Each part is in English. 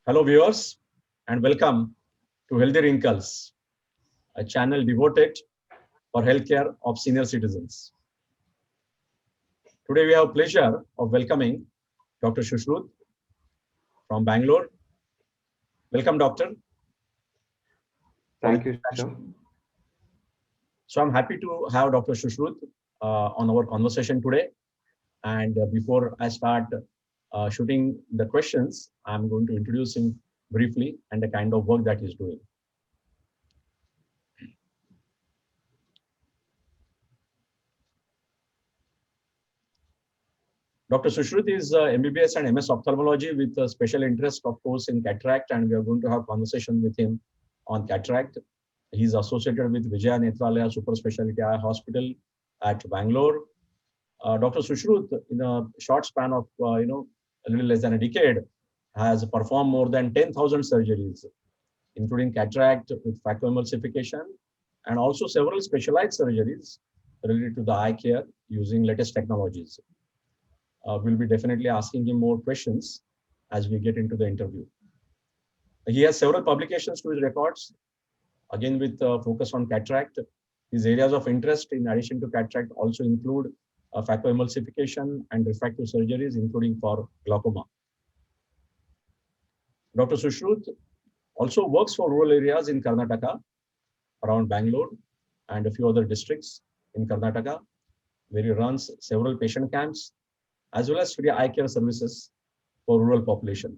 Hello, viewers, and welcome to Healthy Wrinkles, a channel devoted for healthcare of senior citizens. Today, we have pleasure of welcoming Dr. Shushruth from Bangalore. Welcome, doctor, for this Thank you, sir. discussion. So, I'm happy to have Dr. Shushruth on our conversation today. And before I start shooting the questions, I'm going to introduce him briefly and the kind of work that he's doing. Dr. Sushruth is MBBS and MS ophthalmology with a special interest, of course, in cataract, and we are going to have conversation with him on cataract. He's associated with Vijaya Nethralaya Super Specialty Eye Hospital at Bangalore. Dr. Sushruth, in a short span of a little less than a decade, has performed more than 10,000 surgeries, including cataract with phacoemulsification, and also several specialized surgeries related to the eye care using latest technologies. We'll be definitely asking him more questions as we get into the interview. He has several publications to his records, again with focus on cataract. His areas of interest, in addition to cataract, also include phacoemulsification and refractive surgeries, including for glaucoma. Dr. Sushruth also works for rural areas in Karnataka, around Bangalore, and a few other districts in Karnataka, where he runs several patient camps as well as free eye care services for rural population.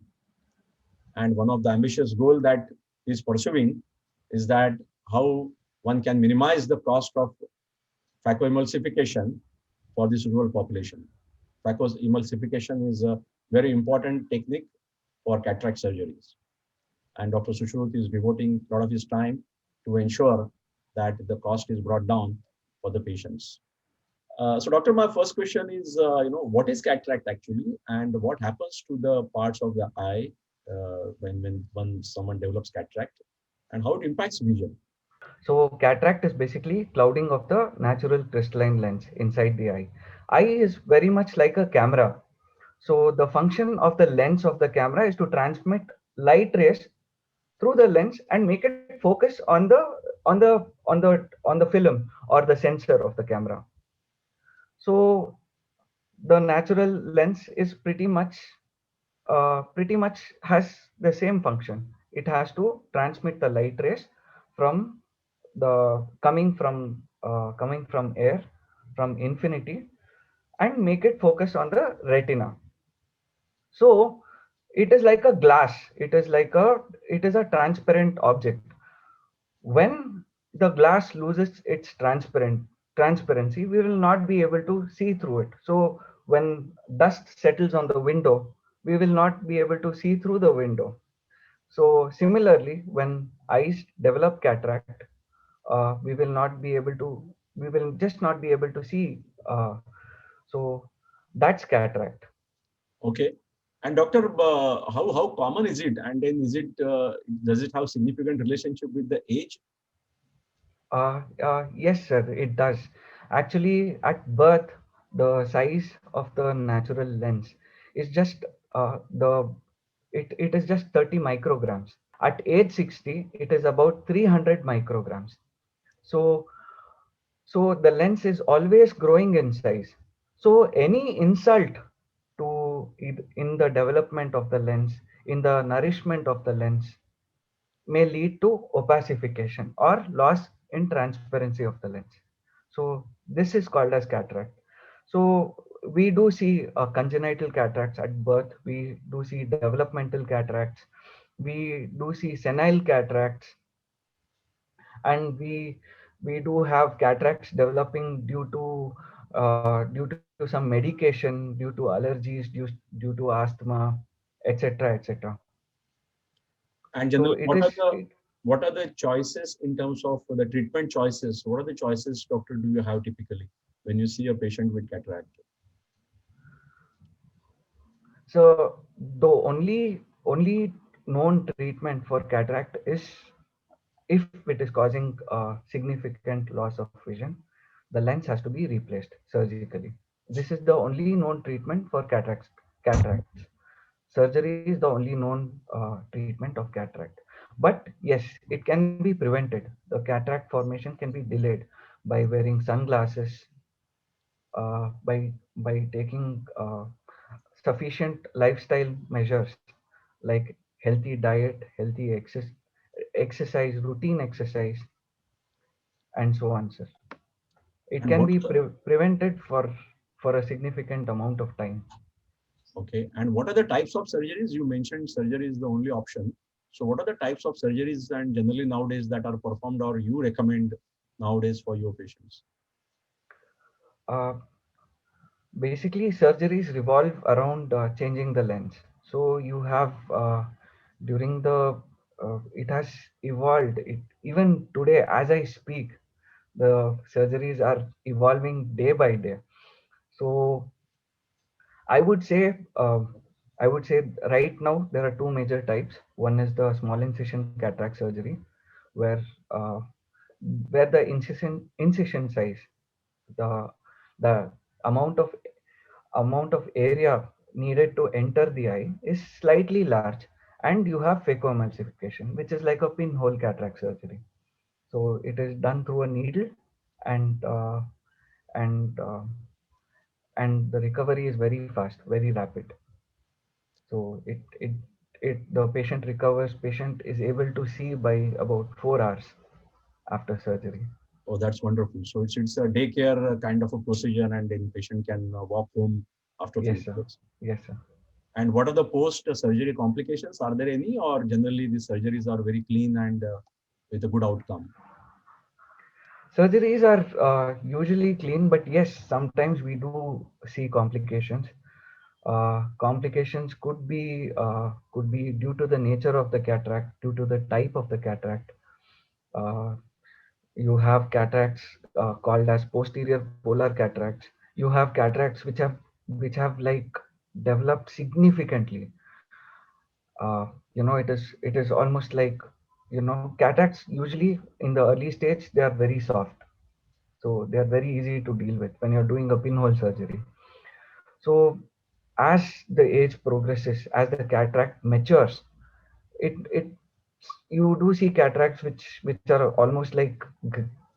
And one of the ambitious goals that he's pursuing is that how one can minimize the cost of phacoemulsification for this rural population. Phacoemulsification is a very important technique for cataract surgeries. And Dr. Sushruth is devoting a lot of his time to ensure that the cost is brought down for the patients. So, doctor, my first question is, what is cataract actually, and what happens to the parts of the eye when someone develops cataract, and how it impacts vision? So, cataract is basically clouding of the natural crystalline lens inside the eye. Eye is very much like a camera. So, the function of the lens of the camera is to transmit light rays through the lens and make it focus on the film or the sensor of the camera. So, the natural lens is pretty much has the same function. It has to transmit the light rays from the coming from air, from infinity, and make it focus on the retina. So it is like a glass. It is a transparent object. When the glass loses its transparency, we will not be able to see through it. So when dust settles on the window, we will not be able to see through the window. So similarly, when eyes develop cataract, we will just not be able to see. So that's cataract. Okay. And doctor, how common is it? And then does it have significant relationship with the age? Yes, sir, it does. Actually, at birth, the size of the natural lens is just the it is just 30 micrograms. At age 60, it is about 300 micrograms. So the lens is always growing in size. So any insult in the development of the lens, in the nourishment of the lens, may lead to opacification or loss in transparency of the lens. So this is called as cataract. So we do see congenital cataracts at birth. We do see developmental cataracts. We do see senile cataracts, and we do have cataracts developing due to some medication, due to allergies, due to asthma, etc., etc. And So generally, it is. what are the choices in terms of the treatment choices? What are the choices, doctor, do you have typically when you see a patient with cataract? So the only known treatment for cataract is if it is causing significant loss of vision, the lens has to be replaced surgically. This is the only known treatment for cataracts. surgery is the only known treatment of cataract. But yes, it can be prevented. The cataract formation can be delayed by wearing sunglasses, by taking sufficient lifestyle measures like healthy diet, healthy exercise, routine exercise, and so on, sir. It And can what be are the, prevented for a significant amount of time. okay, and what are the types of surgeries? You mentioned surgery is the only option. So what are the types of surgeries and generally nowadays that are performed or you recommend nowadays for your patients? Uh, Basically, surgeries revolve around changing the lens. So you have during the it has evolved. Even today, as I speak, the surgeries are evolving day by day. So I would say, I would say right now there are two major types. One is the small incision cataract surgery, where uh, where the incision size, the the amount of area needed to enter the eye is slightly large, and you have phacoemulsification, which is like a pinhole cataract surgery. So it is done through a needle, and and uh, and the recovery is very fast, very rapid. So the patient recovers. Patient is able to see by about 4 hours after surgery. Oh, that's wonderful. So it's a daycare kind of a procedure, and then patient can walk home after a Yes, few sir. days. Yes, sir. And what are the post-surgery complications? Are there any, or generally the surgeries are very clean and with a good outcome? Surgeries are usually clean, but yes, sometimes we do see complications. Complications could be due to the nature of the cataract, due to the type of the cataract. Uh, you have cataracts called as posterior polar cataracts. You have cataracts which have like developed significantly. It is almost like, cataracts usually in the early stage they are very soft, so they are very easy to deal with when you're doing a pinhole surgery. So as the age progresses, as the cataract matures, it you do see cataracts which are almost like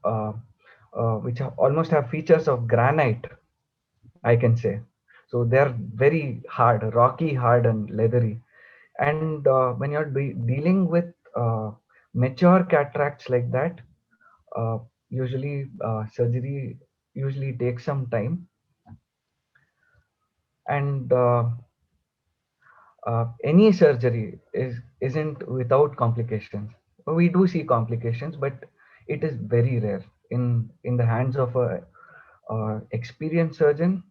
uh, almost have features of granite, I can say. So they are very hard, rocky hard and leathery. And when you're dealing with uh, mature cataracts like that, uh, usually surgery usually takes some time. And any surgery isn't without complications. We do see complications, but it is very rare. In the hands of a experienced surgeon,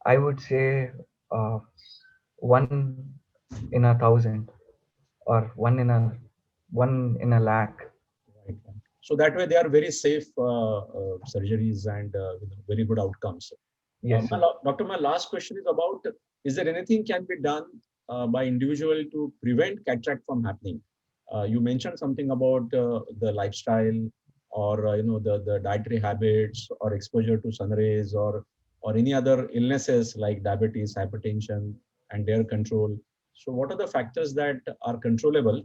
I would say uh, one in a thousand, or one in a lakh. Right. Right. So that way they are very safe surgeries and very good outcomes. Yes, sir. Doctor, my last question is about, is there anything can be done by individual to prevent cataract from happening? You mentioned something about the lifestyle or the dietary habits or exposure to sun rays or any other illnesses like diabetes, hypertension, and their control. So what are the factors that are controllable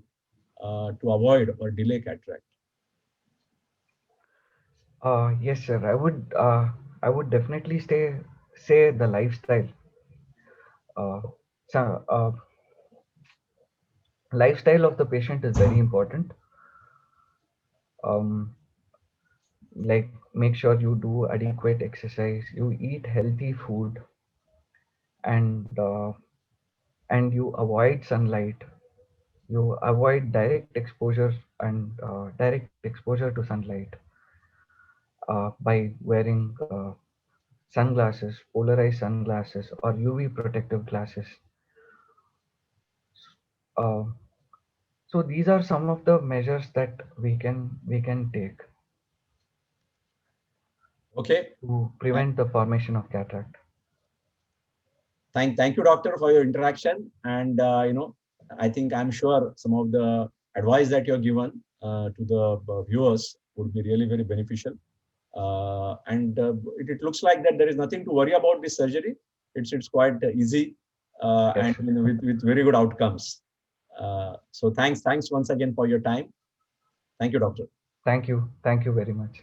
to avoid or delay cataract? Yes, sir. I would definitely say the lifestyle. Uh, so, lifestyle of the patient is very important. Um, like, make sure you do adequate exercise, you eat healthy food, and and you avoid sunlight. You avoid direct exposure to sunlight by wearing sunglasses, polarized sunglasses, or UV protective glasses. Uh, so these are some of the measures that we can take Okay. to prevent the formation of cataract. Thank you, doctor, for your interaction. And I think I'm sure some of the advice that you're given to the viewers would be really very beneficial. And it looks like that there is nothing to worry about this surgery. It's quite easy. Yes. and with very good outcomes. So thanks once again for your time. Thank you, doctor. Thank you. Thank you very much.